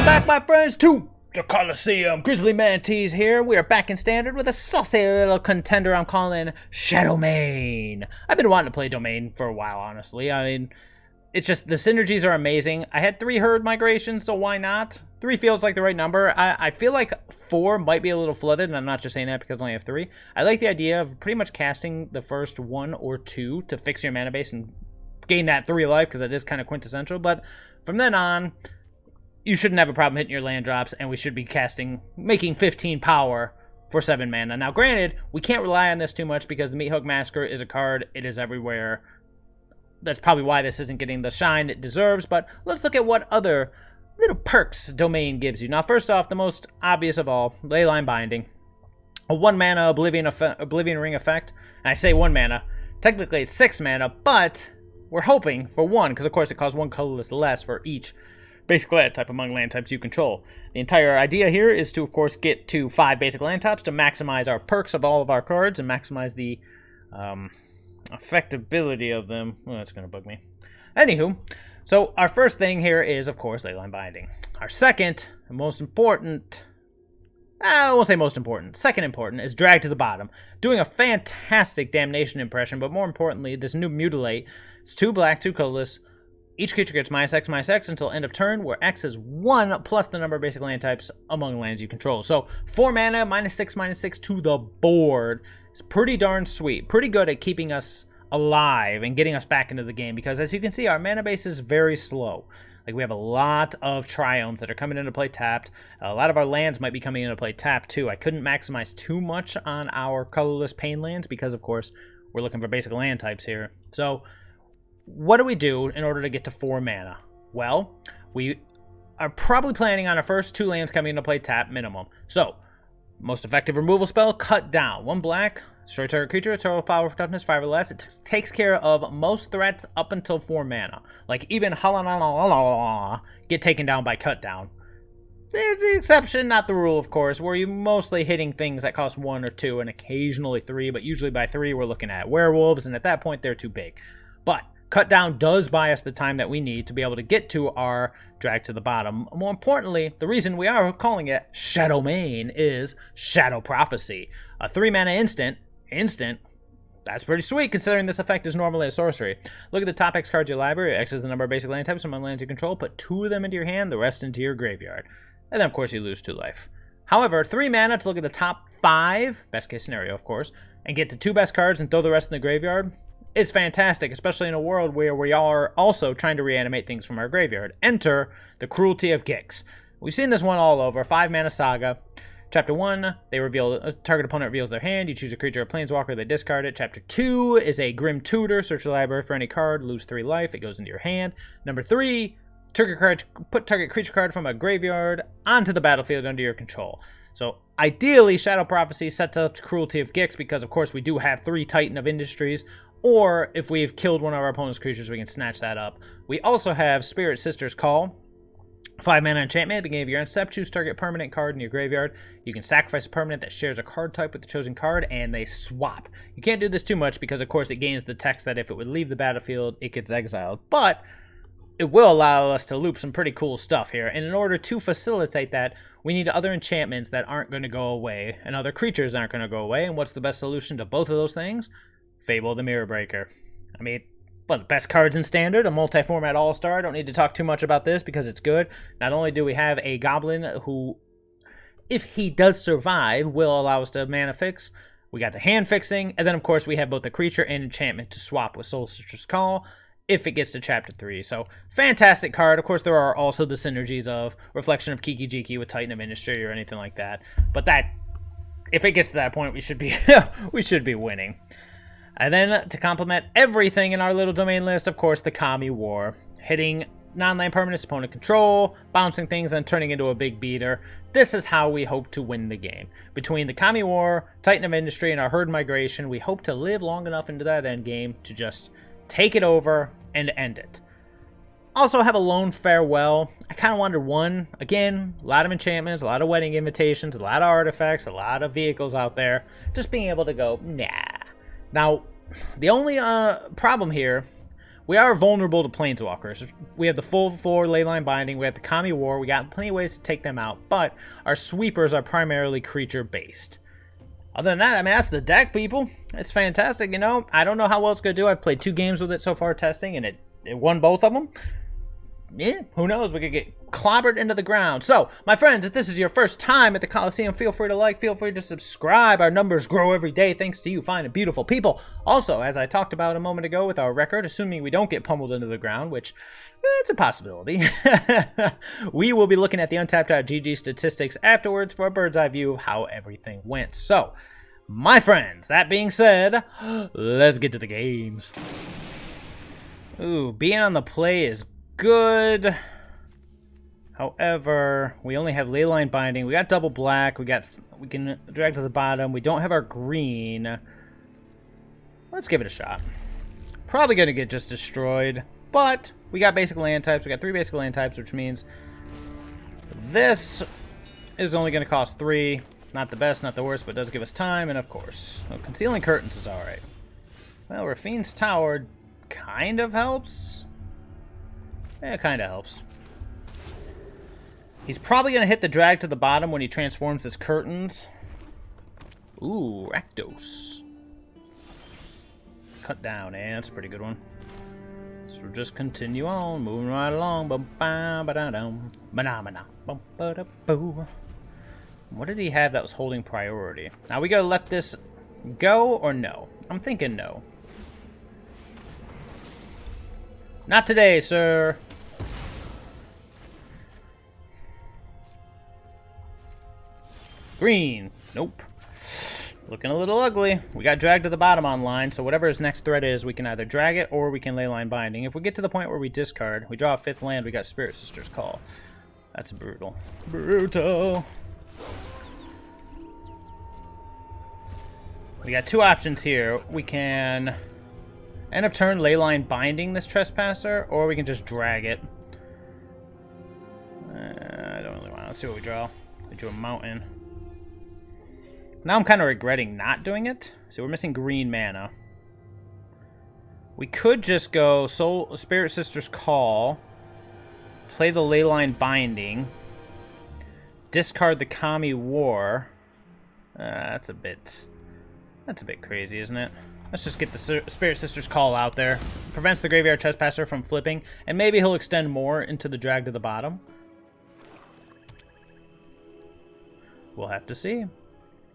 back, my friends, to the Coliseum. GrizzlyMantes here. We are back in Standard with a saucy little contender I'm calling SHADOMAIN. I've been wanting to play Domain for a while, honestly. I mean, it's just the synergies are amazing. I had 3 herd migrations, so why not? 3 feels like the right number. I feel like 4 might be a little flooded, and I'm not just saying that because I only have 3. I like the idea of pretty much casting the first 1 or 2 to fix your mana base and gain that 3 life, because it is kind of quintessential. But from then on, you shouldn't have a problem hitting your land drops, and we should be making 15 power for 7 mana. Now, granted, we can't rely on this too much because the Meathook Massacre is a card. It is everywhere. That's probably why this isn't getting the shine it deserves, but let's look at what other little perks Domain gives you. Now, first off, the most obvious of all, Leyline Binding. A 1 mana Oblivion Ring effect. And I say 1 mana. Technically, it's 6 mana, but we're hoping for 1, because of course it costs 1 colorless less for each basic land type among land types you control. The entire idea here is to, of course, get to 5 basic land types to maximize our perks of all of our cards and maximize the effectability of them. Well, that's going to bug me. Anywho, so our first thing here is, of course, Leyline Binding. Our second, and most important, I won't say most important, second important, is Drag to the Bottom. Doing a fantastic Damnation impression, but more importantly, this new Mutilate. It's 2 black, 2 colorless. Each creature gets -X/-X until end of turn, where X is 1 plus the number of basic land types among lands you control. So 4 mana, -6/-6 to the board. It's pretty darn sweet. Pretty good at keeping us alive and getting us back into the game, because as you can see, our mana base is very slow. Like, we have a lot of Triomes that are coming into play tapped. A lot of our lands might be coming into play tapped too. I couldn't maximize too much on our colorless pain lands because, of course, we're looking for basic land types here. So what do we do in order to get to 4 mana? Well, we are probably planning on our first 2 lands coming into play tap minimum. So, most effective removal spell, Cut Down. 1 black, destroy target creature, total power for toughness 5 or less. It takes care of most threats up until 4 mana. Like, even get taken down by Cut Down. There's the exception, not the rule, of course, where you're mostly hitting things that cost 1 or 2 and occasionally 3, but usually by 3 we're looking at werewolves, and at that point they're too big. But Cut Down does buy us the time that we need to be able to get to our Drag to the Bottom. More importantly, the reason we are calling it SHADOMAIN is Shadow Prophecy. A 3 mana instant, that's pretty sweet considering this effect is normally a sorcery. Look at the top X cards of your library. X is the number of basic land types among lands you control. Put 2 of them into your hand, the rest into your graveyard. And then, of course, you lose 2 life. However, 3 mana to look at the top 5, best case scenario, of course, and get the 2 best cards and throw the rest in the graveyard. It's fantastic, especially in a world where we are also trying to reanimate things from our graveyard. Enter the Cruelty of Gix. We've seen this one all over. 5 mana saga. Chapter 1, they reveal a target opponent reveals their hand. You choose a creature or planeswalker, they discard it. Chapter 2 is a Grim Tutor. Search your library for any card, lose 3 life. It goes into your hand. Number 3, put target creature card from a graveyard onto the battlefield under your control. So ideally, Shadow Prophecy sets up Cruelty of Gix because, of course, we do have 3 Titan of Industries. Or if we've killed one of our opponent's creatures, we can snatch that up. We also have Spirit Sister's Call. 5 mana enchantment. At the beginning of your end step, choose target permanent card in your graveyard. You can sacrifice a permanent that shares a card type with the chosen card, and they swap. You can't do this too much because, of course, it gains the text that if it would leave the battlefield, it gets exiled. But it will allow us to loop some pretty cool stuff here. And in order to facilitate that, we need other enchantments that aren't going to go away, and other creatures aren't going to go away. And what's the best solution to both of those things? Fable the Mirror Breaker. I mean, one of the best cards in Standard, a multi-format all-star. I don't need to talk too much about this because it's good. Not only do we have a goblin who, if he does survive, will allow us to mana fix, we got the hand fixing, and then of course we have both the creature and enchantment to swap with Soul Sister's Call if it gets to Chapter 3. So, fantastic card. Of course, there are also the synergies of Reflection of Kiki Jiki with Titan of Industry or anything like that. But that, if it gets to that point, we should be winning. And then, to complement everything in our little domain list, of course, the Kami War. Hitting non-land permanents opponent control, bouncing things, and turning into a big beater. This is how we hope to win the game. Between the Kami War, Titan of Industry, and our Herd Migration, we hope to live long enough into that endgame to just take it over and end it. Also have a Lone Farewell. I kind of wonder, one, again, a lot of enchantments, a lot of wedding invitations, a lot of artifacts, a lot of vehicles out there. Just being able to go, nah. Now, the only problem here we are vulnerable to Planeswalkers. We have the full 4 Leyline Binding, we have the Kami War, we got plenty of ways to take them out, but our sweepers are primarily creature-based. Other than that, I mean, that's the deck, people. It's fantastic, you know? I don't know how well it's going to do. I've played 2 games with it so far testing, and it won both of them. Yeah, who knows? We could get clobbered into the ground. So, my friends, if this is your first time at the Coliseum, feel free to like, feel free to subscribe. Our numbers grow every day thanks to you fine and beautiful people. Also, as I talked about a moment ago with our record, assuming we don't get pummeled into the ground, which it's a possibility, we will be looking at the untapped.gg statistics afterwards for a bird's eye view of how everything went. So, my friends, that being said, let's get to the games. Ooh, being on the play is good. However, we only have Leyline Binding. We got double black. We can drag to the bottom. We don't have our green. Let's give it a shot. Probably gonna get just destroyed, but we got basic land types. We got 3 basic land types, which means this is only gonna cost 3. Not the best, not the worst, but it does give us time, and of course, Concealing Curtains is alright. Well, Raffine's Tower kind of helps. Yeah, it kind of helps. He's probably going to hit the drag to the bottom when he transforms his curtains. Ooh, Rakdos. Cut down, eh? That's a pretty good one. So we'll just continue on, moving right along. What did he have that was holding priority? Now we got to let this go or no? I'm thinking no. Not today, sir. Green. Nope. Looking a little ugly. We got dragged to the bottom online, so whatever his next threat is, we can either drag it or we can Leyline Binding. If we get to the point where we discard, we draw a 5th land, we got Spirit Sister's Call. That's brutal. Brutal. We got 2 options here. We can end of turn Leyline Binding this Trespasser, or we can just drag it. I don't really want to. Let's see what we draw. We drew a Mountain. Now I'm kind of regretting not doing it. So we're missing green mana. We could just go Spirit Sister's Call, play the Leyline Binding, discard the Kami War. That's a bit crazy, isn't it? Let's just get the Spirit Sister's Call out there. Prevents the Graveyard Trespasser from flipping, and maybe he'll extend more into the drag to the bottom. We'll have to see.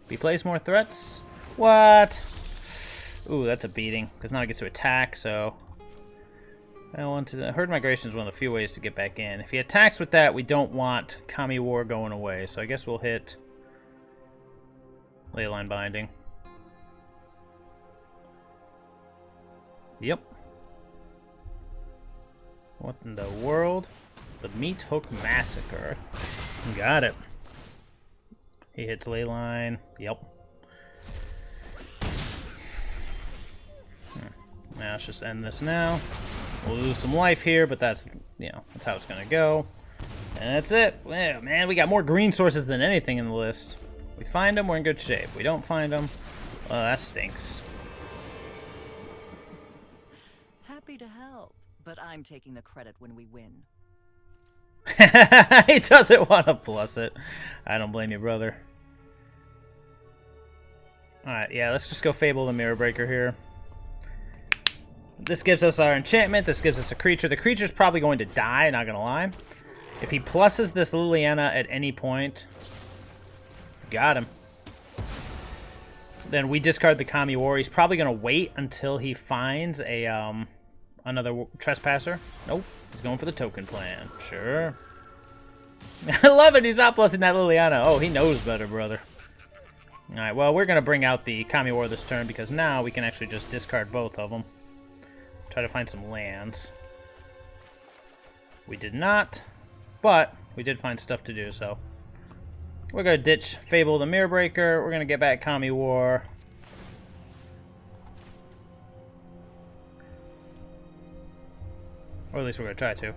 He plays more threats. What? Ooh, that's a beating, because now he gets to attack, so I want to. Herd Migration is one of the few ways to get back in. If he attacks with that, we don't want Kami War going away, so I guess we'll hit Leyline Binding. Yep. What in the world? The Meat Hook Massacre. Got it. He hits Leyline. Yep. Now let's just end this now. We'll lose some life here, but that's, you know, that's how it's gonna go. And that's it. Yeah, man, we got more green sources than anything in the list. We find them, we're in good shape. We don't find them, that stinks. Happy to help, but I'm taking the credit when we win. He doesn't want to plus it. I don't blame you, brother. Alright, yeah, let's just go Fable the Mirror Breaker here. This gives us our enchantment. This gives us a creature. The creature's probably going to die, not gonna lie. If he pluses this Liliana at any point, got him. Then we discard the Kami War. He's probably gonna wait until he finds a another Trespasser. Nope. He's going for the token plan. Sure. I love it. He's not plussing that Liliana. Oh, he knows better, brother. Alright, well, we're going to bring out the Kami War this turn because now we can actually just discard both of them. Try to find some lands. We did not, but we did find stuff to do, so. We're going to ditch Fable the Mirror Breaker. We're going to get back Kami War. Or at least we're going to try to.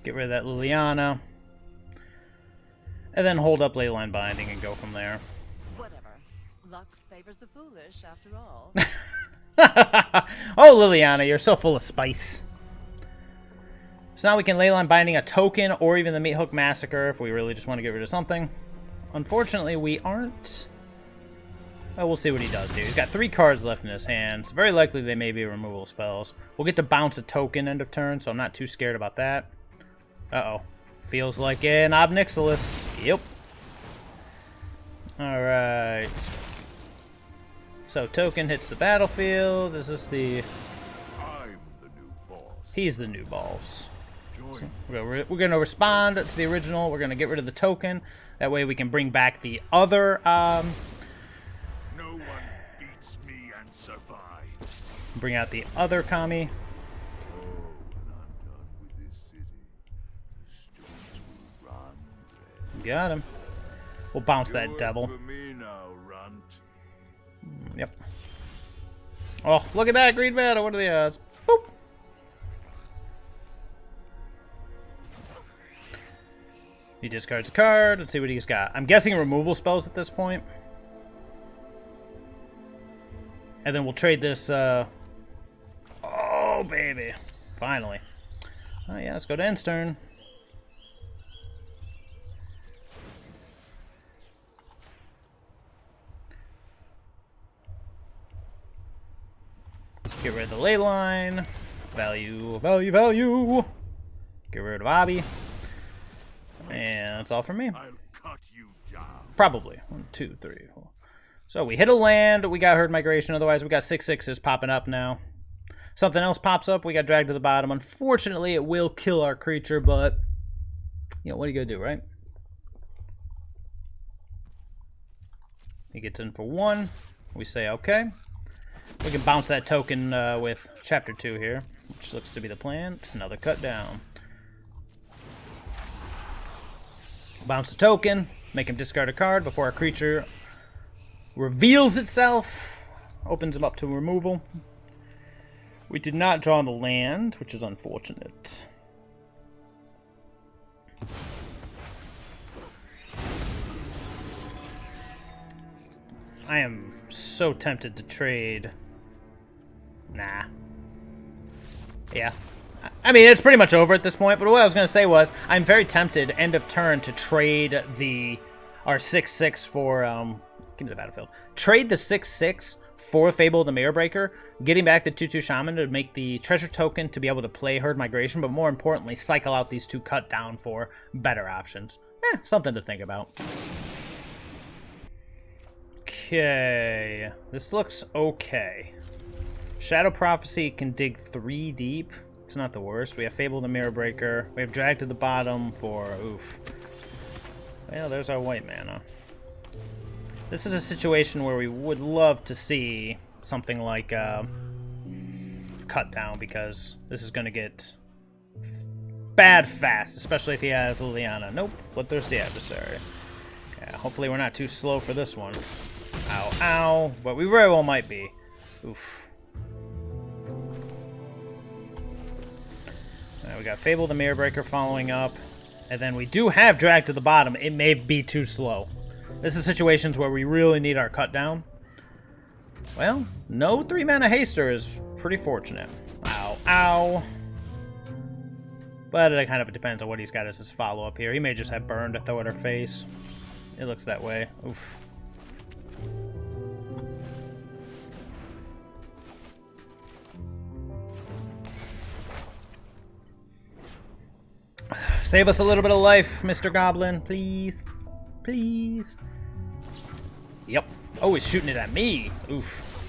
Get rid of that Liliana. And then hold up Leyline Binding and go from there. Whatever. Luck favors the foolish, after all. Oh, Liliana, you're so full of spice. So now we can Leyline Binding a token or even the Meat Hook Massacre if we really just want to get rid of something. Unfortunately, we aren't. Oh, we'll see what he does here. He's got 3 cards left in his hands. Very likely they may be removal spells. We'll get to bounce a token end of turn, so I'm not too scared about that. Uh-oh. Feels like an Obnixilis. Yep. Alright. So, token hits the battlefield. Is this the... I'm the new boss. He's the new boss. Join We're going to respond to the original. We're going to get rid of the token. That way we can bring back the other... No one beats me and survives. Bring out the other Kami. Oh, when I'm done with this city, the streets will run red. Got him. We'll bounce You that work devil. for me now, runt. Yep. Oh, look at that green mana. What are the odds? Boop. He discards a card. Let's see what he's got. I'm guessing removal spells at this point. And then we'll trade this, Oh, baby. Finally. Oh, yeah, let's go to end turn. Get rid of the Leyline. Value, value, value. Get rid of Abby. And that's all from me. I'll cut you down. Probably. 1, 2, 3, 4. So we hit a land. We got Herd Migration. Otherwise, we got 6/6s popping up now. Something else pops up. We got dragged to the bottom. Unfortunately, it will kill our creature, but, you know, what are you going to do, right? He gets in for 1. We say, okay. We can bounce that token with Chapter 2 here, which looks to be the plan. Another cut down. Bounce the token, make him discard a card before our creature reveals itself. Opens him up to removal. We did not draw the land, which is unfortunate. I am so tempted to trade. Nah. Yeah. I mean, it's pretty much over at this point, but what I was going to say was, I'm very tempted, end of turn, to trade our 6/6 for, give me the battlefield. Trade the 6/6 for Fable the Mirror Breaker, getting back the 2/2 Shaman to make the treasure token to be able to play Herd Migration, but more importantly, cycle out these 2 cut down for better options. Something to think about. Okay. This looks okay. Shadow Prophecy can dig 3 deep. It's not the worst. We have Fable the Mirror Breaker. We have Drag to the bottom for oof. Well, there's our white mana. This is a situation where we would love to see something like cut down, because this is going to get bad fast, especially if he has Liliana. Nope, Bloodthirsty Adversary. Yeah, hopefully we're not too slow for this one. Ow, ow. But we very well might be. Oof. We got Fable the Mirror Breaker following up. And then we do have Drag to the bottom. It may be too slow. This is situations where we really need our cut down. Well, no 3-mana haster is pretty fortunate. Ow, ow. But it kind of depends on what he's got as his follow-up here. He may just have Burn to throw at our face. It looks that way. Oof. Save us a little bit of life, Mr. Goblin, please. Please. Yep. Oh, he's shooting it at me. Oof.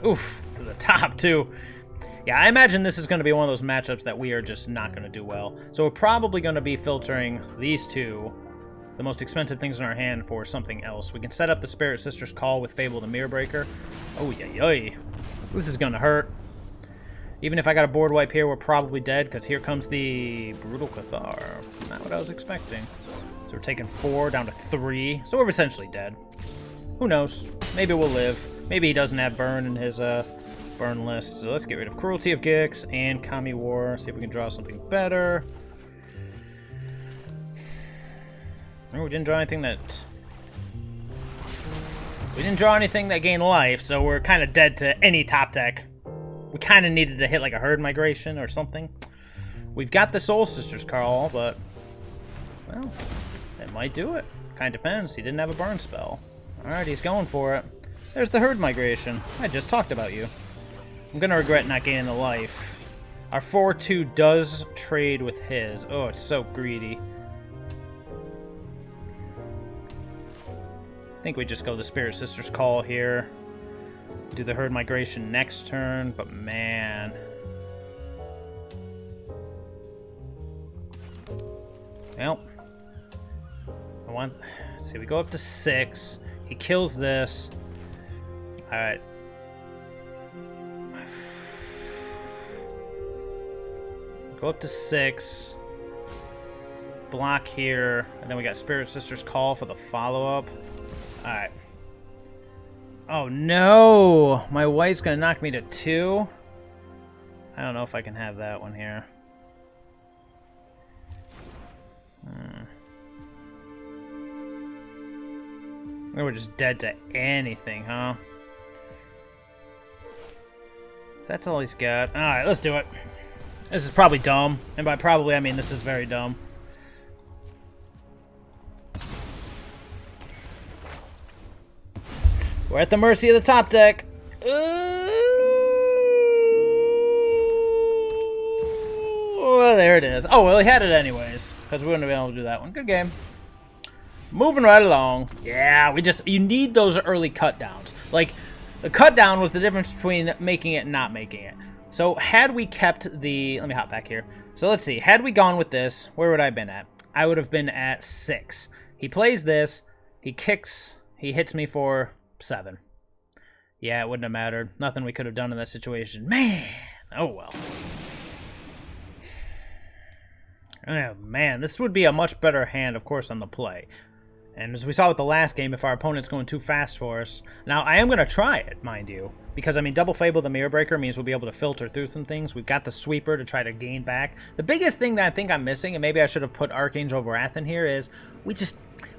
Oof. To the top, too. Yeah, I imagine this is going to be one of those matchups that we are just not going to do well. So we're probably going to be filtering these 2, the most expensive things in our hand, for something else. We can set up the Spirit Sister's Call with Fable the Mirror Breaker. Oh, yay. This is going to hurt. Even if I got a board wipe here, we're probably dead, because here comes the Brutal Cathar. Not what I was expecting. So we're taking 4 down to 3. So we're essentially dead. Who knows? Maybe we'll live. Maybe he doesn't have burn in his burn list. So let's get rid of Cruelty of Gix and Kami War. See if we can draw something better. Oh, we didn't draw anything that... We didn't draw anything that gained life, so we're kind of dead to any top deck. We kind of needed to hit like a Herd Migration or something. We've got the Soul Sisters call, but, well, it might do it. Kind of depends. He didn't have a burn spell. Alright, he's going for it. There's the Herd Migration. I just talked about you. I'm going to regret not gaining the life. Our 4-2 does trade with his. Oh, it's so greedy. I think we just go the Spirit Sisters call here. Do the Herd Migration next turn, but man. Well. Let's see, we go up to 6. He kills this. Alright. Go up to 6. Block here. And then we got Spirit Sisters call for the follow-up. Alright. Oh no! My white's gonna knock me to 2. I don't know if I can have that one here. We're just dead to anything, huh? That's all he's got. Alright, let's do it. This is probably dumb. And by probably, I mean this is very dumb. We're at the mercy of the top deck. Oh, there it is. Oh, well, he had it anyways. Because we wouldn't have been able to do that one. Good game. Moving right along. Yeah, you need those early cut downs. Like, the cut down was the difference between making it and not making it. So, had we kept the... Let me hop back here. So, let's see. Had we gone with this, where would I have been at? I would have been at 6. He plays this. He kicks. He hits me for 7. Yeah, it wouldn't have mattered. Nothing we could have done in that situation. Man! Oh, well. Oh, man. This would be a much better hand, of course, on the play. And as we saw with the last game, if our opponent's going too fast for us... Now, I am going to try it, mind you. Because, I mean, double Fable the Mirror Breaker means we'll be able to filter through some things. We've got the Sweeper to try to gain back. The biggest thing that I think I'm missing, and maybe I should have put Archangel Wrath in here, is we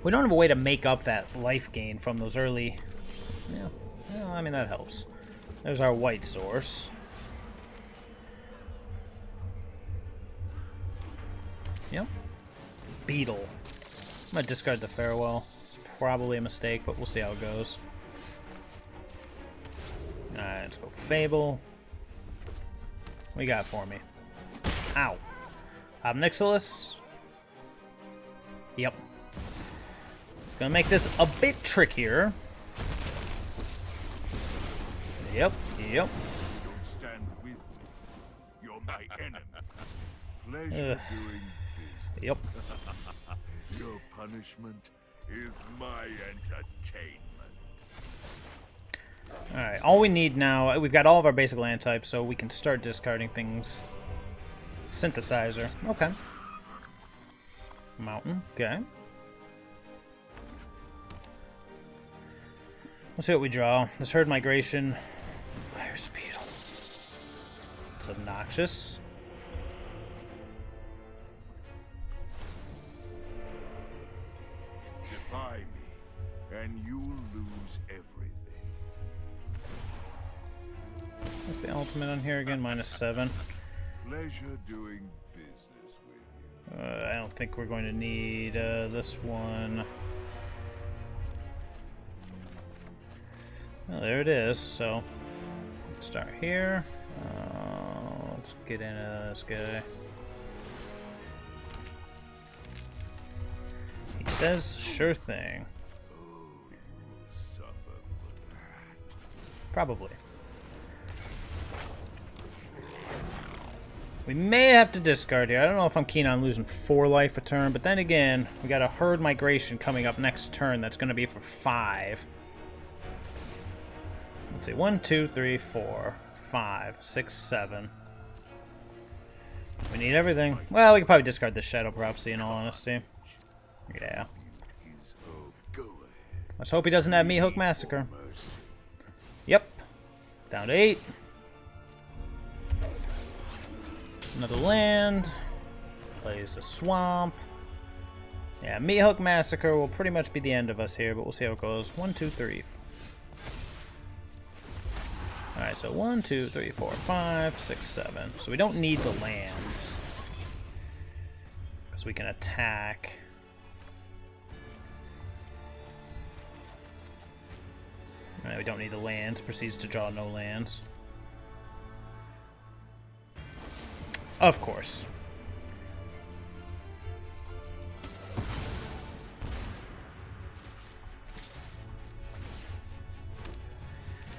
don't have a way to make up that life gain from those early... Yeah, well, I mean, that helps. There's our white source. Yep. Beetle. I'm going to discard the Farewell. It's probably a mistake, but we'll see how it goes. Alright, let's go Fable. What you got for me? Ow. Obnixilis. Yep. It's going to make this a bit trickier. Yep, yep. Don't stand with me. You're my enemy. Pleasure doing business. Yep. Your punishment is my entertainment. Alright, all we need now, we've got all of our basic land types, so we can start discarding things. Synthesizer, okay. Mountain, okay. Let's see what we draw. This Herd Migration. Fire Speed. It's obnoxious. Defy me, and you'll lose everything. What's the ultimate on here again? -7. Pleasure doing business with you. I don't think we're going to need this one. Well, there it is. So, let's start here. Let's get into this guy. He says, sure thing. Oh, you will suffer for that. Probably. We may have to discard here. I don't know if I'm keen on losing 4 life a turn, but then again, we got a Herd Migration coming up next turn that's going to be for 5. Let's see, 1, 2, 3, 4, 5, 6, 7. We need everything. Well, we could probably discard this Shadow Prophecy in all honesty. Yeah. Let's hope he doesn't have Me Hook Massacre. Yep. Down to 8. Another land. Plays a swamp. Yeah, Me Hook Massacre will pretty much be the end of us here, but we'll see how it goes. 1, 2, 3, Alright, so 1, 2, 3, 4, 5, 6, 7. So we don't need the lands. Because we can attack. Alright, we don't need the lands. Proceeds to draw no lands. Of course.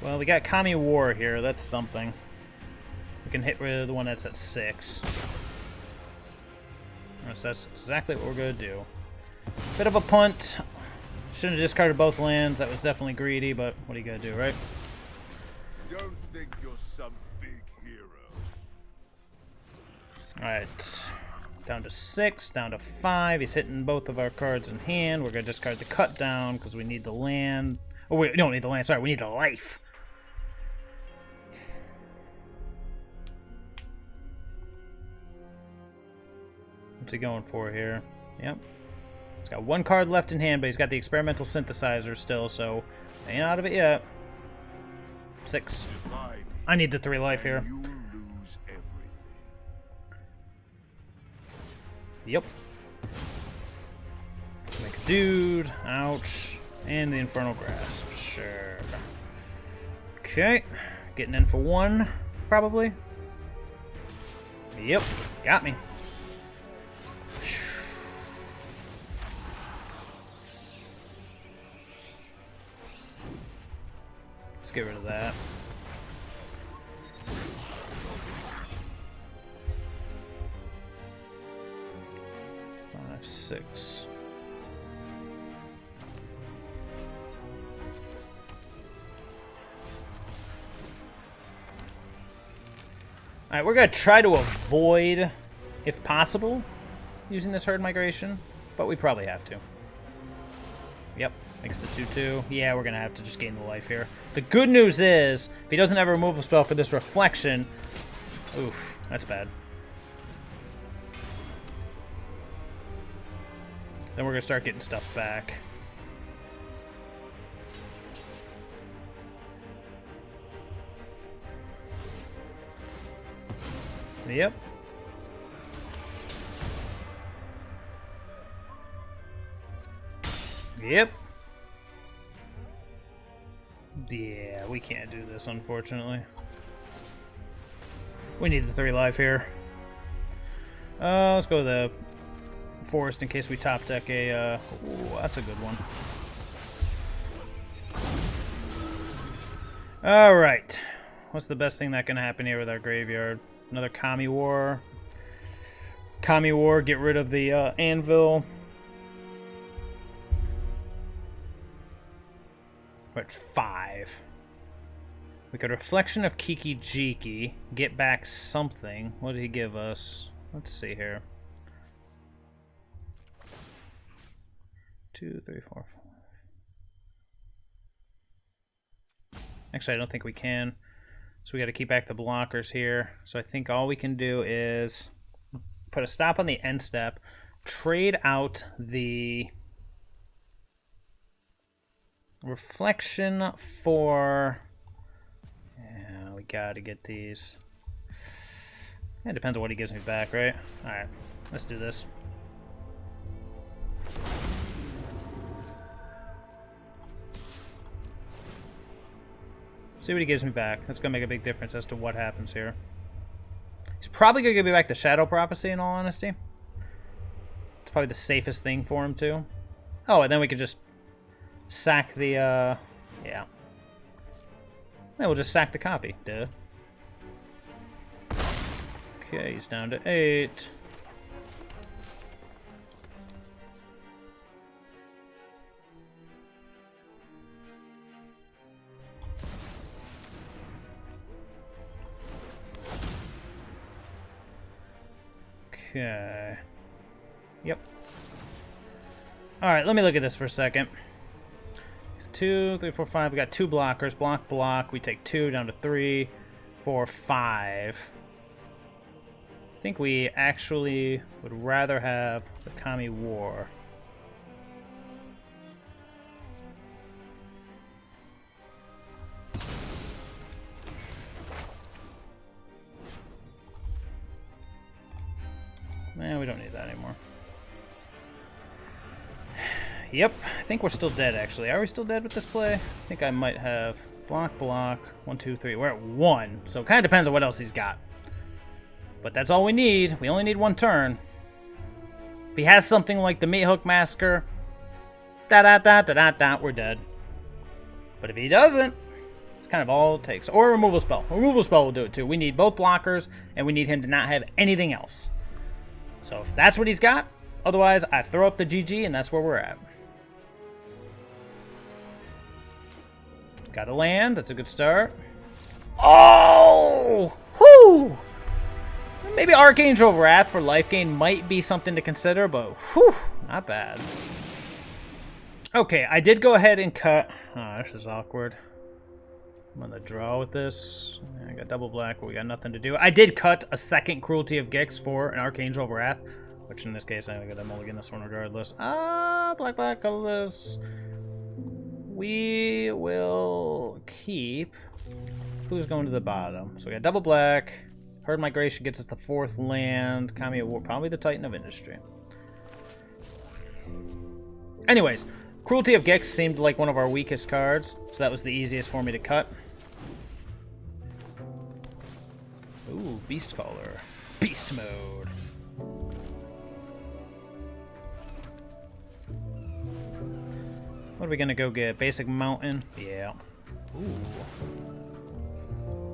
Well, we got Kami War here. That's something. We can hit rid of the one that's at 6. So that's exactly what we're going to do. Bit of a punt. Shouldn't have discarded both lands. That was definitely greedy, but what are you going to do, right? Don't think you're some big hero. Alright. Down to 6, down to 5. He's hitting both of our cards in hand. We're going to discard the cut down because we need the land. Oh, we don't need the land. Sorry, we need the life. What's he going for here? Yep. He's got 1 card left in hand, but he's got the experimental synthesizer still, so ain't out of it yet. 6. I need the 3 life here. You lose everything. Yep. Make a dude. Ouch. And the Infernal Grasp. Sure. Okay. Getting in for 1, probably. Yep. Got me. Let's get rid of that. Five, 6. Alright, we're going to try to avoid, if possible, using this herd migration, but we probably have to. Yep, makes the 2/2. Yeah, we're going to have to just gain the life here. The good news is, if he doesn't have a removal spell for this reflection, oof, that's bad. Then we're going to start getting stuff back. Yep. Yep. Yeah, we can't do this, unfortunately. We need the 3 life here. Let's go with the forest in case we top deck a... ooh, that's a good one. Alright. What's the best thing that can happen here with our graveyard? Another Kami War. Kami War, get rid of the Anvil. We're at 5. We could Reflection of Kiki Jiki, get back something. What did he give us? Let's see here. 2, 3, 4, 5. Actually, I don't think we can. So we got to keep back the blockers here. So I think all we can do is put a stop on the end step, trade out the reflection for... yeah, we got to get these. It depends on what he gives me back, right? Alright, let's do this. See what he gives me back. That's going to make a big difference as to what happens here. He's probably going to give me back the Shadow Prophecy, in all honesty. It's probably the safest thing for him, too. Oh, and then we could just sack the, yeah. Then we'll just sack the copy, duh. Okay, he's down to 8. Okay. Yep. Alright, let me look at this for a second. 2, 3, 4, 5. We got 2 blockers. Block, block. We take 2 down to 3, 4, 5. I think we actually would rather have the Kami War. We don't need that anymore. Yep, I think we're still dead, actually. Are we still dead with this play? I think I might have block, block, 1, 2, 3. We're at 1, so it kind of depends on what else he's got. But that's all we need. We only need 1 turn. If he has something like the Meat Hook Massacre, we're dead. But if he doesn't, it's kind of all it takes. Or a removal spell. A removal spell will do it too. We need both blockers, and we need him to not have anything else. So if that's what he's got, otherwise I throw up the GG, and that's where we're at. Got a land. That's a good start. Oh! Whoo! Maybe Archangel Wrath for life gain might be something to consider, but whew, not bad. Okay, I did go ahead and cut. Oh, this is awkward. I'm on the draw with this. I got double black, but we got nothing to do. I did cut a second Cruelty of Gix for an Archangel Wrath, which in this case I'm gonna mulligan this one regardless. Black, black, colorless. We will keep. Who's going to the bottom? So we got double black. Herd Migration gets us the 4th land. Kami of War, probably the Titan of Industry. Anyways, Cruelty of Gix seemed like one of our weakest cards, so that was the easiest for me to cut. Ooh, Beast Caller. Beast mode. What are we gonna go get? Basic Mountain? Yeah. Ooh.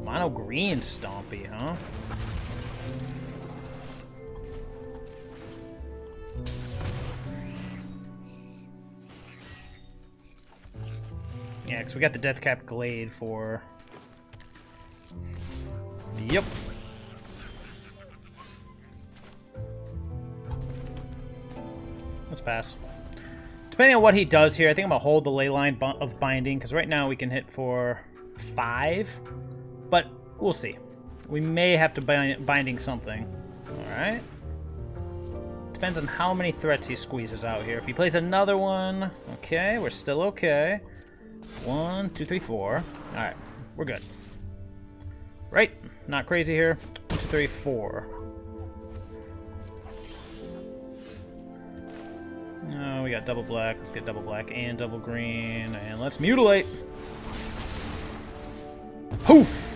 Mono green Stompy, huh? Yeah, because we got the Deathcap Glade for... Yep. Let's pass. Depending on what he does here, I think I'm going to hold the Leyline of Binding, because right now we can hit for 5. But we'll see. We may have to binding something. Alright. Depends on how many threats he squeezes out here. If he plays another one, okay, we're still okay. 1, 2, 3, 4. Alright, we're good. Right? Not crazy here. 1, 2, 3, 4. Oh, we got double black. Let's get double black and double green. And let's mutilate. Poof!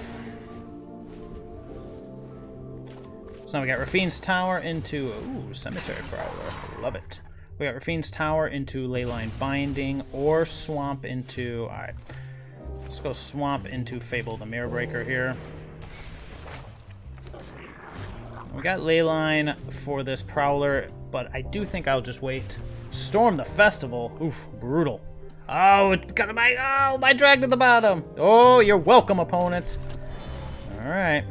So now we got Raffine's Tower into... Ooh, Cemetery Prowler. Love it. We got Raffine's Tower into Leyline Binding or Swamp into... Alright. Let's go Swamp into Fable the Mirror Breaker here. We got Leyline for this Prowler, but I do think I'll just wait. Storm the Festival. Oof, brutal. Oh, it got my drag to the bottom. Oh, you're welcome, opponents. Alright.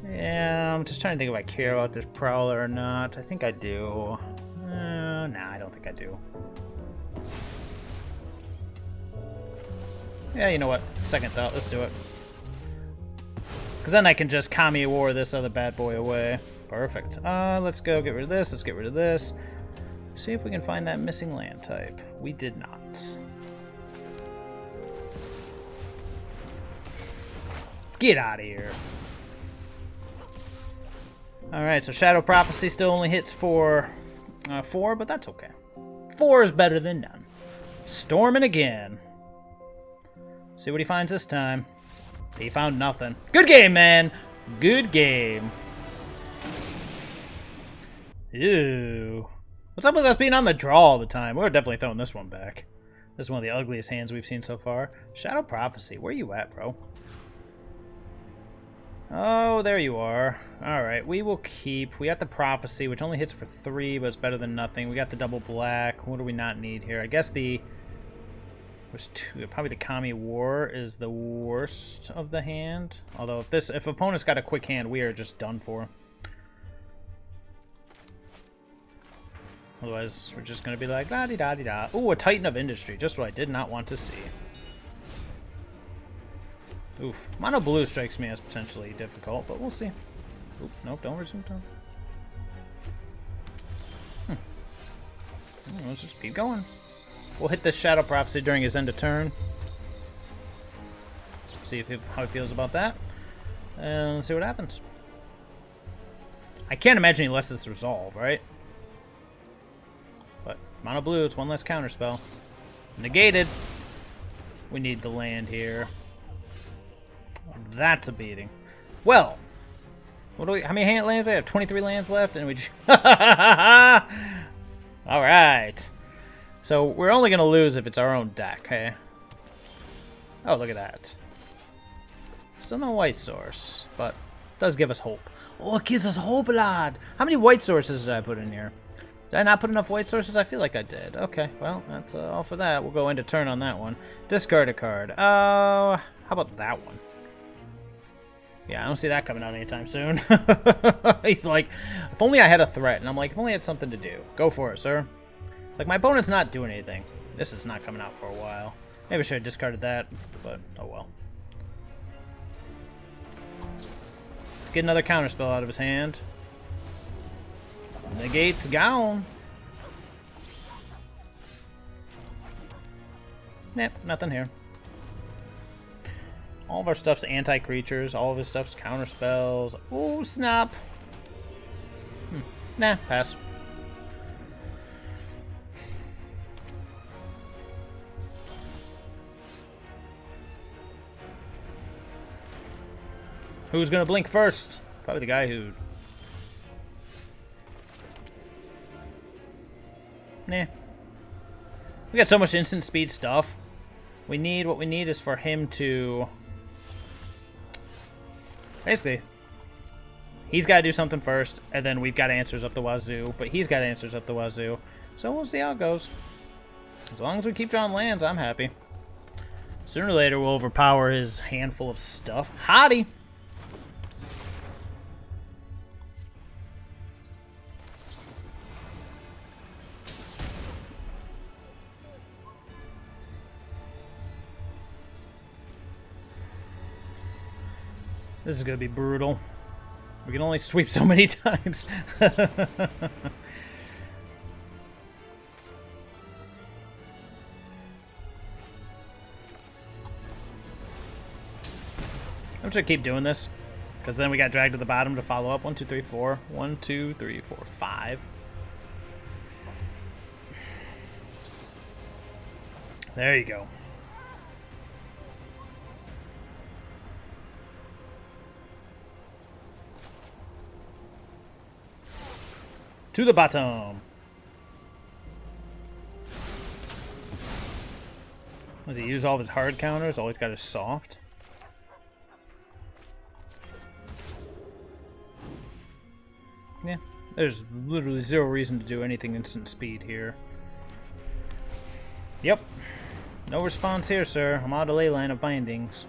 Yeah, I'm just trying to think if I care about this Prowler or not. I think I do. Nah, I don't think I do. Yeah, you know what? Second thought, let's do it. Because then I can just Kami War this other bad boy away. Perfect. Let's go get rid of this. Let's get rid of this. See if we can find that missing land type. We did not. Get out of here. Alright, so Shadow Prophecy still only hits for 4, but that's okay. 4 is better than none. Storming again. See what he finds this time. He found nothing. Good game, man. Good game. Ew. What's up with us being on the draw all the time? We're definitely throwing this one back. This is one of the ugliest hands we've seen so far. Shadow Prophecy. Where you at, bro? Oh, there you are. Alright, we will keep... We got the Prophecy, which only hits for 3, but it's better than nothing. We got the double black. What do we not need here? I guess the... There's 2. Probably the Kami War is the worst of the hand. Although if opponent's got a quick hand, we are just done for. Otherwise, we're just going to be like, la-di-da-di-da. Ooh, a Titan of Industry. Just what I did not want to see. Oof. Mono blue strikes me as potentially difficult, but we'll see. Oop, nope, don't resume turn. Let's just keep going. We'll hit this Shadow Prophecy during his end of turn. See how he feels about that. And let's see what happens. I can't imagine he lets this resolve, right? But mono blue, it's one less counterspell. Negated. We need the land here. That's a beating. Well, what do we? How many lands do I have? 23 lands left, and we. All right. So we're only gonna lose if it's our own deck, hey? Oh, look at that. Still no white source, but it does give us hope. Oh, it gives us hope, lad. How many white sources did I put in here? Did I not put enough white sources? I feel like I did. Okay, well, that's all for that. We'll go into turn on that one. Discard a card. How about that one? Yeah, I don't see that coming out anytime soon. He's like, if only I had a threat. And I'm like, if only I had something to do. Go for it, sir. It's like, my opponent's not doing anything. This is not coming out for a while. Maybe I should have discarded that, but oh well. Let's get another counterspell out of his hand. Negate's gone. Nope, nothing here. All of our stuff's anti-creatures. All of his stuff's counterspells. Ooh, snap. Nah, pass. Who's gonna blink first? Probably the guy who... Nah. We got so much instant speed stuff. What we need is for him to... Basically, he's got to do something first, and then we've got answers up the wazoo, but he's got answers up the wazoo. So we'll see how it goes. As long as we keep drawing lands, I'm happy. Sooner or later, we'll overpower his handful of stuff. Hottie! This is going to be brutal. We can only sweep so many times. I'm just going to keep doing this, because then we got dragged to the bottom to follow up. 1, 2, 3, 4. 1, 2, 3, 4, 5. There you go. To the bottom. Does he use all of his hard counters? All he's got is soft. Yeah, there's literally zero reason to do anything instant speed here. Yep. No response here, sir. I'm out of Leyline of Bindings.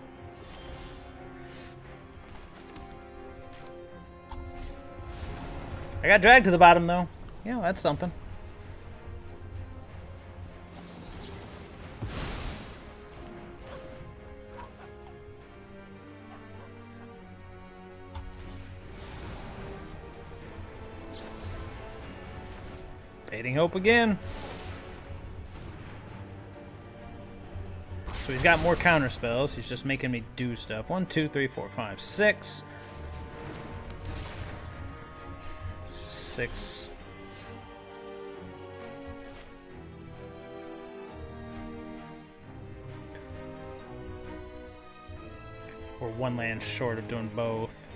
I got dragged to the bottom, though. Yeah, that's something. Fading hope again. So he's got more counter spells. He's just making me do stuff. 1, 2, 3, 4, 5, 6. 6. We're one land short of doing both.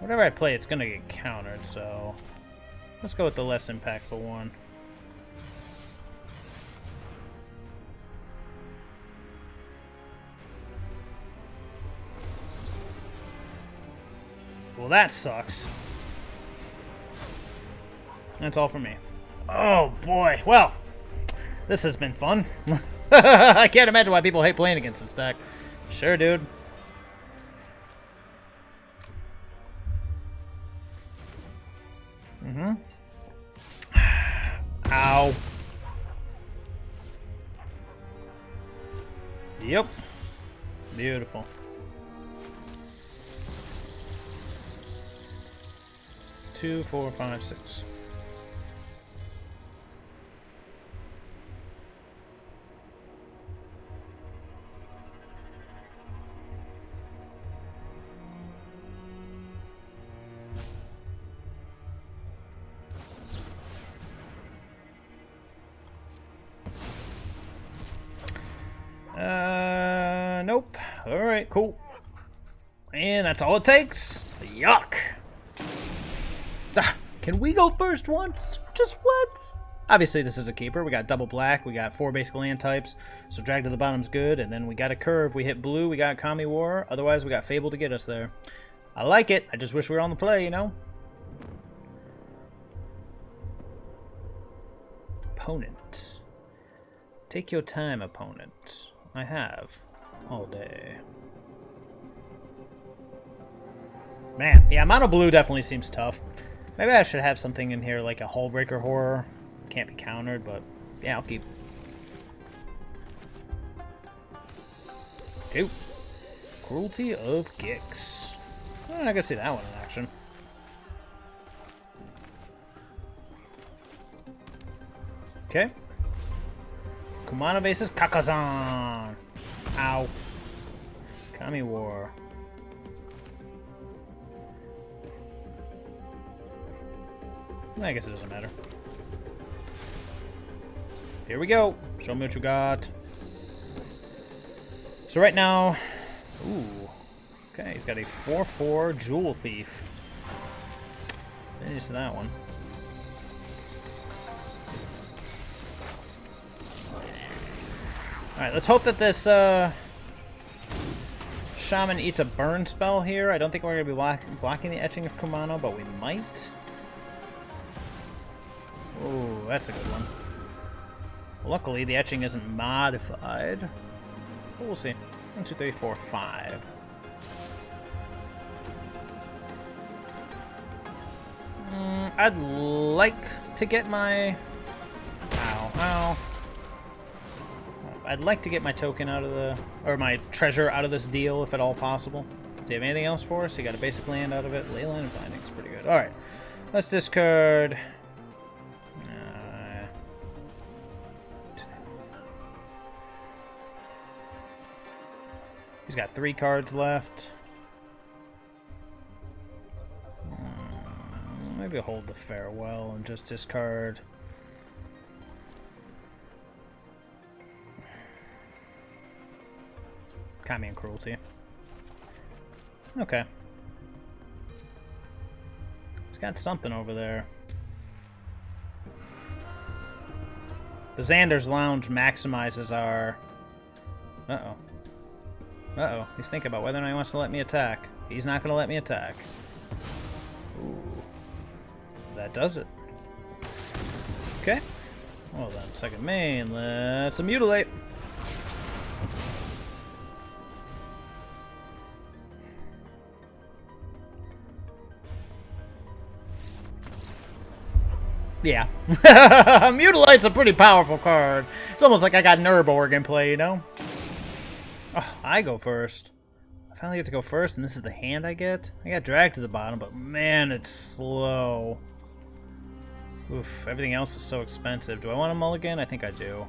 Whatever I play, it's gonna get countered, so let's go with the less impactful one. Well, that sucks. That's all for me. Oh, boy. Well, this has been fun. I can't imagine why people hate playing against this deck. Sure, dude. Ow. Yep. Beautiful. Two, 4, 5, 6. Alright, cool. And that's all it takes. Yuck. Ah, can we go first once? Just once? Obviously, this is a keeper. We got double black. We got 4 basic land types. So drag to the bottom's good. And then we got a curve. We hit blue. We got Kami War. Otherwise, we got Fable to get us there. I like it. I just wish we were on the play, you know? Opponent. Take your time, opponent. I have all day. Man, yeah, mono blue definitely seems tough. Maybe I should have something in here like a Hullbreaker Horror. Can't be countered, but yeah, I'll keep. 2. Cruelty of Gix. I'm not gonna see that one in action. Okay. Kumano bases Kakazan. Ow. Kami War. I guess it doesn't matter. Here we go. Show me what you got. So right now, ooh, okay, he's got a 4/4 Jewel Thief. Finish that one. All right, let's hope that this Shaman eats a burn spell here. I don't think we're gonna be blocking the Etching of Kumano, but we might. Ooh, that's a good one. Luckily, the etching isn't modified. But we'll see. 1, 2, 3, 4, 5. I'd like to get my... Ow, ow. I'd like to get my token out of the... Or my treasure out of this deal, if at all possible. Do you have anything else for us? You got a basic land out of it. Leyline Binding's pretty good. Alright. Let's discard... He's got 3 cards left. Maybe I'll hold the Farewell and just discard. Kami and Cruelty. Okay. He's got something over there. The Xander's Lounge maximizes our... Uh-oh. Uh-oh. He's thinking about whether or not he wants to let me attack. He's not going to let me attack. Ooh. That does it. Okay. Well then, second main. Let's mutilate. Yeah. Mutilate's a pretty powerful card. It's almost like I got Nurborg in play, you know? Oh, I go first. I finally get to go first, and this is the hand I get? I got dragged to the bottom, but man, it's slow. Oof, everything else is so expensive. Do I want a mulligan? I think I do.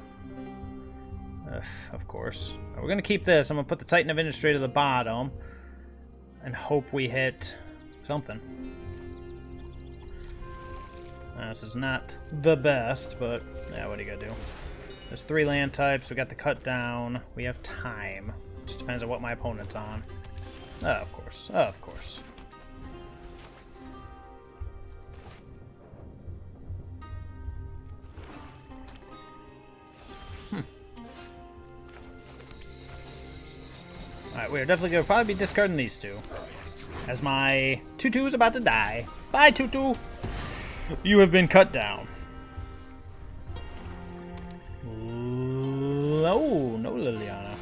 Of course. Right, we're going to keep this. I'm going to put the Titan of Industry to the bottom and hope we hit something. This is not the best, but yeah, what do you got to do? There's 3 land types. We got the cut down. We have time. Just depends on what my opponent's on. Of course. Of course. Alright, we're definitely going to probably be discarding these 2. As my Tutu is about to die. Bye, Tutu! You have been cut down. No, no Liliana.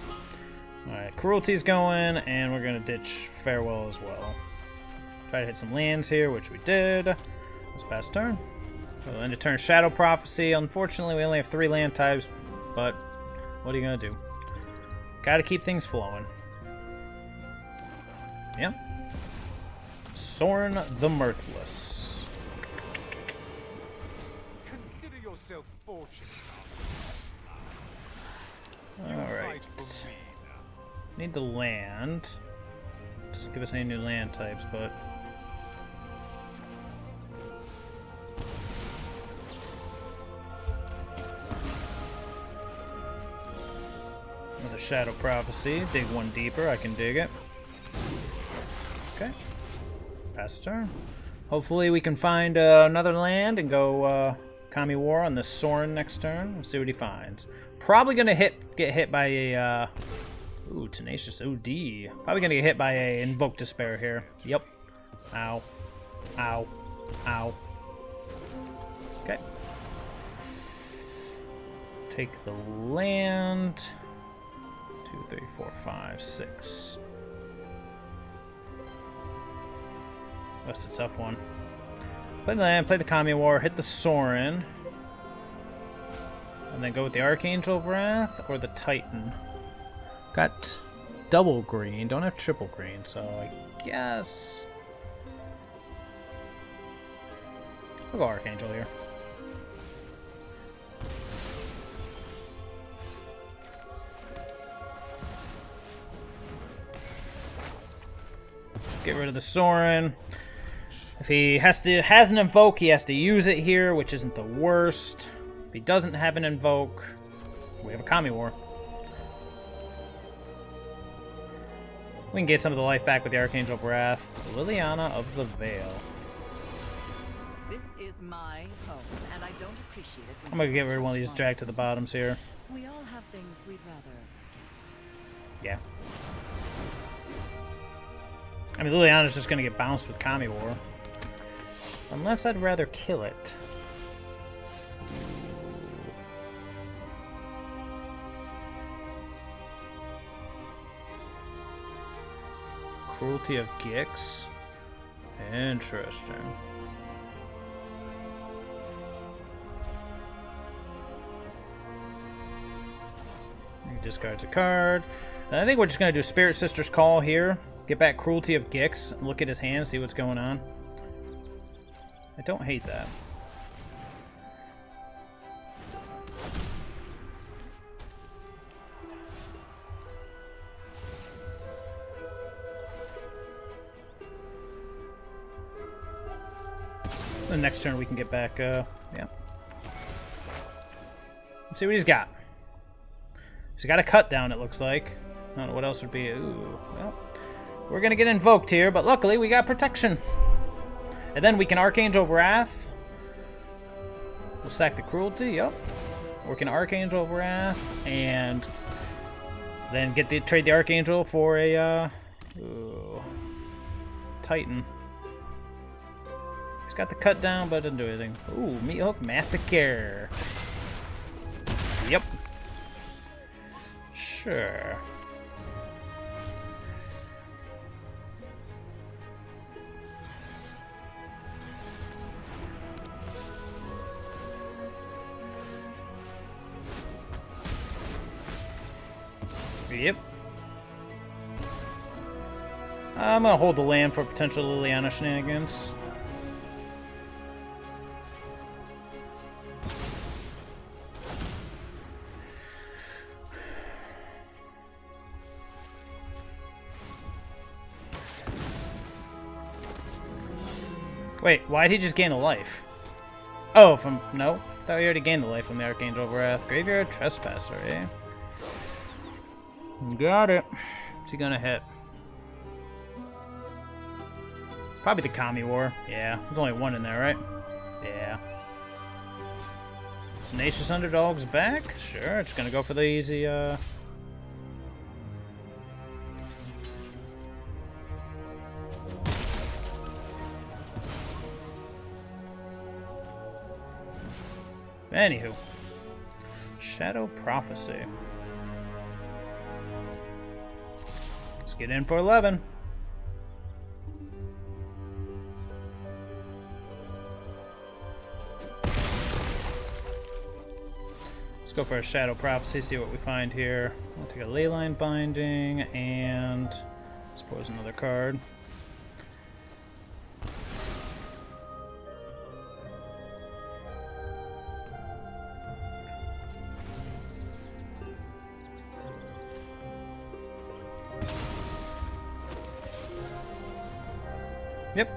Alright, Cruelty's going, and we're going to ditch Farewell as well. Try to hit some lands here, which we did. Let's pass turn. We'll end of turn Shadow Prophecy. Unfortunately, we only have 3 land types, but what are you going to do? Gotta keep things flowing. Yep. Sorin the Mirthless. Consider yourself fortunate. Alright. Need the land. Doesn't give us any new land types, but... Another Shadow Prophecy. Dig one deeper. I can dig it. Okay. Pass the turn. Hopefully we can find another land and go Kami War on the Sorin next turn. We'll see what he finds. Probably gonna get hit by a ooh, Tenacious OD. Probably gonna get hit by a Invoke Despair here. Yep. Ow. Ow. Ow. Okay. Take the land. 2, 3, 4, 5, 6. That's a tough one. Play the land, play the Kami War, hit the Sorin. And then go with the Archangel Wrath or the Titan. Got double green, don't have triple green, so I guess I'll go Archangel here. Get rid of the Sorin. If he has an Invoke, he has to use it here, which isn't the worst. If he doesn't have an Invoke, we have a Kami War. We can get some of the life back with the Archangel Wrath. Liliana of the Veil. This is my home, and I don't appreciate it. I'm gonna get rid of one of these drag to the bottoms here. We all have things we'd rather Yeah. I mean, Liliana's just gonna get bounced with Kami War. Unless I'd rather kill it. Cruelty of Gix. Interesting. He discards a card. And I think we're just going to do Spirit Sister's Call here. Get back Cruelty of Gix. Look at his hand, see what's going on. I don't hate that. The next turn we can get back, yeah. Let's see what he's got. He's got a cut down, it looks like. I don't know what else would be. Ooh, well, we're gonna get invoked here, but luckily we got protection. And then we can Archangel Wrath. We'll sack the Cruelty, yep. We can Archangel Wrath, and then trade the Archangel for a Titan. He's got the cut down, but doesn't do anything. Ooh, Meat Hook Massacre. Yep. Sure. Yep. I'm gonna hold the land for potential Liliana shenanigans. Wait, why'd he just gain a life? Oh, no? Thought he already gained the life from the Archangel Wrath. Graveyard Trespasser, eh? Got it. What's he gonna hit? Probably the Kami War. Yeah, there's only one in there, right? Yeah. Tenacious Underdog's back? Sure, it's gonna go for the easy, Anywho. Shadow Prophecy. Let's get in for 11. Let's go for a Shadow Prophecy, see what we find here. I'll take a Leyline Binding and suppose another card. Yep.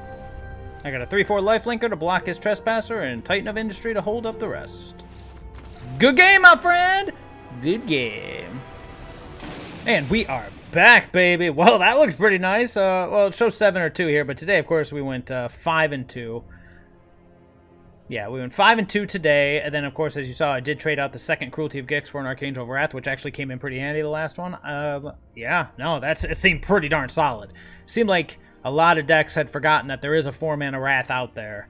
I got a 3/4 lifelinker to block his Trespasser and Titan of Industry to hold up the rest. Good game, my friend! Good game. And we are back, baby. Well, that looks pretty nice. Well, it shows 7 or 2 here, but today, of course, we went 5 and 2. Yeah, we went 5 and 2 today, and then, of course, as you saw, I did trade out the second Cruelty of Gix for an Archangel Wrath, which actually came in pretty handy the last one. Yeah, no, it seemed pretty darn solid. Seemed like a lot of decks had forgotten that there is a 4-mana Wrath out there.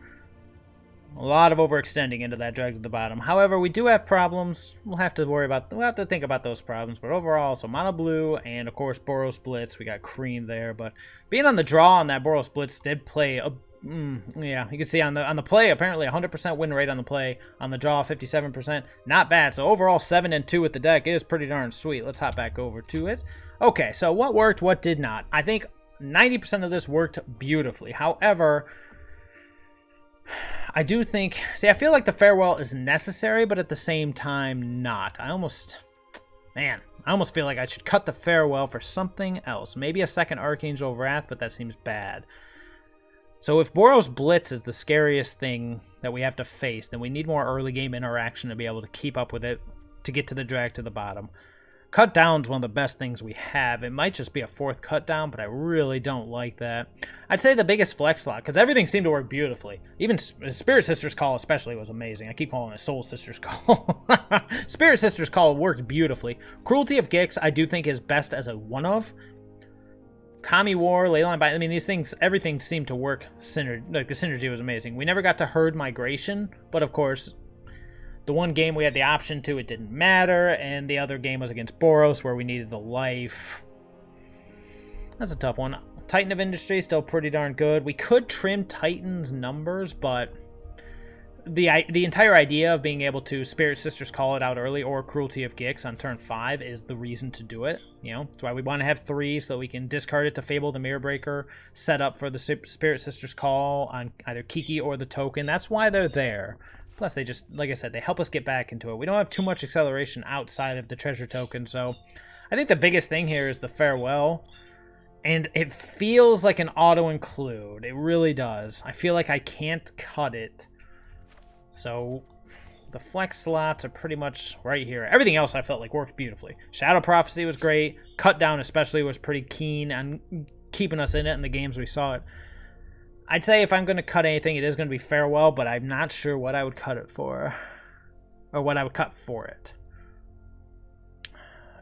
A lot of overextending into that drag to the bottom. However, we do have problems. We'll have to think about those problems. But overall, so mono blue and of course Boros Blitz. We got cream there, but being on the draw on that Boros Blitz did play a yeah, you can see on the play apparently 100% win rate on the play, on the draw 57%. Not bad. So overall 7 and 2 with the deck is pretty darn sweet. Let's hop back over to it. Okay, so what worked, what did not? I think 90% of this worked beautifully. However, I do think, I feel like the Farewell is necessary, but at the same time, not. I almost feel like I should cut the Farewell for something else. Maybe a second Archangel Wrath, but that seems bad. So if Boros Blitz is the scariest thing that we have to face, then we need more early game interaction to be able to keep up with it, to get to the drag to the bottom. Cut down is one of the best things we have. It might just be a 4th cut down, but I really don't like that. I'd say the biggest flex slot, because everything seemed to work beautifully. Even Spirit Sister's Call especially was amazing. I keep calling it Soul Sister's Call. Spirit Sister's Call worked beautifully. Cruelty of Gix I do think is best as a one-of. Kami War, Leyline Binding, I mean, these things, everything seemed to work. Like, the synergy was amazing. We never got to Herd Migration, but of course, the one game we had the option to, it didn't matter, and the other game was against Boros, where we needed the life. That's a tough one. Titan of Industry, still pretty darn good. We could trim Titan's numbers, but the entire idea of being able to Spirit Sisters Call it out early, or Cruelty of Gix on turn 5 is the reason to do it. You know, that's why we want to have 3, so we can discard it to Fable the Mirror Breaker, set up for the Spirit Sisters Call on either Kiki or the token. That's why they're there. Plus, they just, like I said, they help us get back into it. We don't have too much acceleration outside of the treasure token, so I think the biggest thing here is the Farewell. And it feels like an auto-include. It really does. I feel like I can't cut it. So the flex slots are pretty much right here. Everything else I felt like worked beautifully. Shadow Prophecy was great. Cut Down especially was pretty keen on keeping us in it in the games we saw it. I'd say if I'm going to cut anything, it is going to be Farewell, but I'm not sure what I would cut it for. Or what I would cut for it.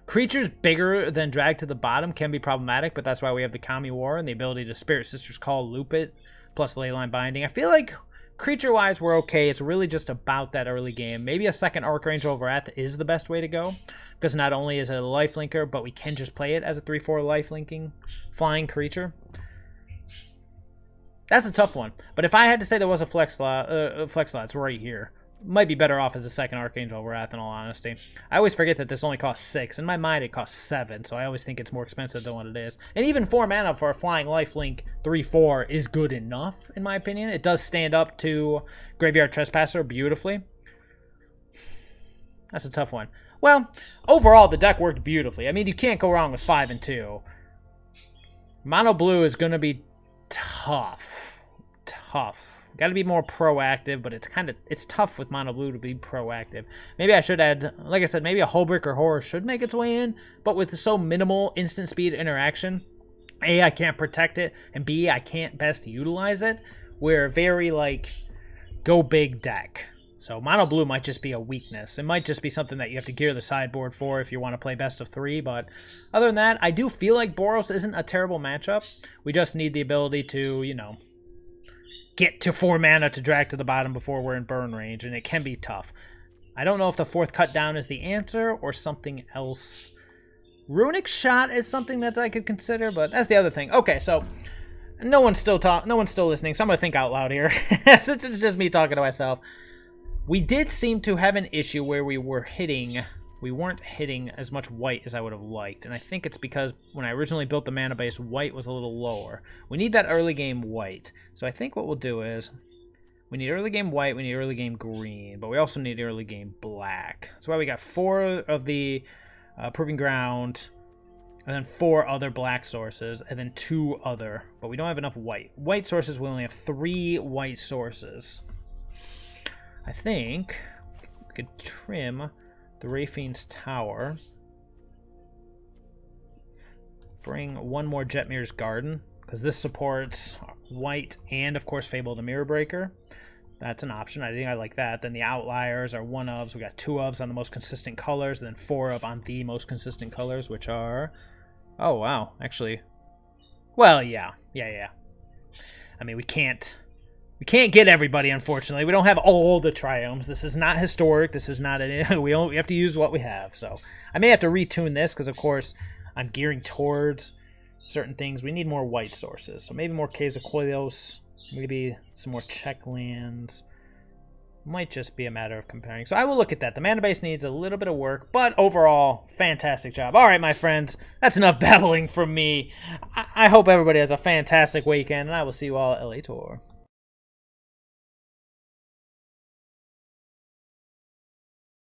Creatures bigger than drag to the bottom can be problematic, but that's why we have the Kami War and the ability to Spirit Sisters Call, loop it, plus Leyline Binding. I feel like creature-wise we're okay. It's really just about that early game. Maybe a second Archangel Wrath is the best way to go, because not only is it a lifelinker, but we can just play it as a 3/4 lifelinking flying creature. That's a tough one. But if I had to say there was a flex slot, it's right here. Might be better off as a second Archangel Wrath, in all honesty. I always forget that this only costs 6. In my mind, it costs 7, so I always think it's more expensive than what it is. And even 4 mana for a flying lifelink 3/4 is good enough, in my opinion. It does stand up to Graveyard Trespasser beautifully. That's a tough one. Well, overall, the deck worked beautifully. I mean, you can't go wrong with 5 and 2. Mono blue is going to be tough. Got to be more proactive, but it's tough with mono blue to be proactive. Maybe I should add, like I said, maybe a Hullbreaker Horror should make its way in, but with so minimal instant speed interaction, A, I can't protect it, and B, I can't best utilize it. We're very, like, go big deck. So mono blue might just be a weakness. It might just be something that you have to gear the sideboard for if you want to play best of 3, but other than that, I do feel like Boros isn't a terrible matchup. We just need the ability to, you know, get to 4 mana to drag to the bottom before we're in burn range, and it can be tough. I don't know if the 4th cut down is the answer or something else. Runic Shot is something that I could consider, but that's the other thing. Okay, so no one's still listening, so I'm gonna think out loud here since it's just me talking to myself. We did seem to have an issue where we weren't hitting as much white as I would have liked, and I think it's because when I originally built the mana base, white was a little lower. We need that early game white, so I think what we'll do is we need early game white, we need early game green, but we also need early game black. That's why we got 4 of the Proving Ground, and then 4 other black sources, and then 2 other, but we don't have enough white sources. We only have 3 white sources. I think we could trim the Raffine's Tower. bring one more Jetmir's Garden, because this supports white and, of course, Fable the Mirror Breaker. That's an option. I think I like that. Then the outliers are 1-ofs. We got 2-ofs on the most consistent colors, and then 4-of on the most consistent colors, which are... Oh, wow. Actually... Well, yeah. I mean, we can't get everybody, unfortunately. We don't have all the triomes. This is not historic. This is not... we have to use what we have. So I may have to retune this, because, of course, I'm gearing towards certain things. We need more white sources. So maybe more Caves of Koilos. Maybe some more check lands. Might just be a matter of comparing. So I will look at that. The mana base needs a little bit of work, but overall, fantastic job. All right, my friends, that's enough babbling from me. I hope everybody has a fantastic weekend, and I will see you all at LA Tour.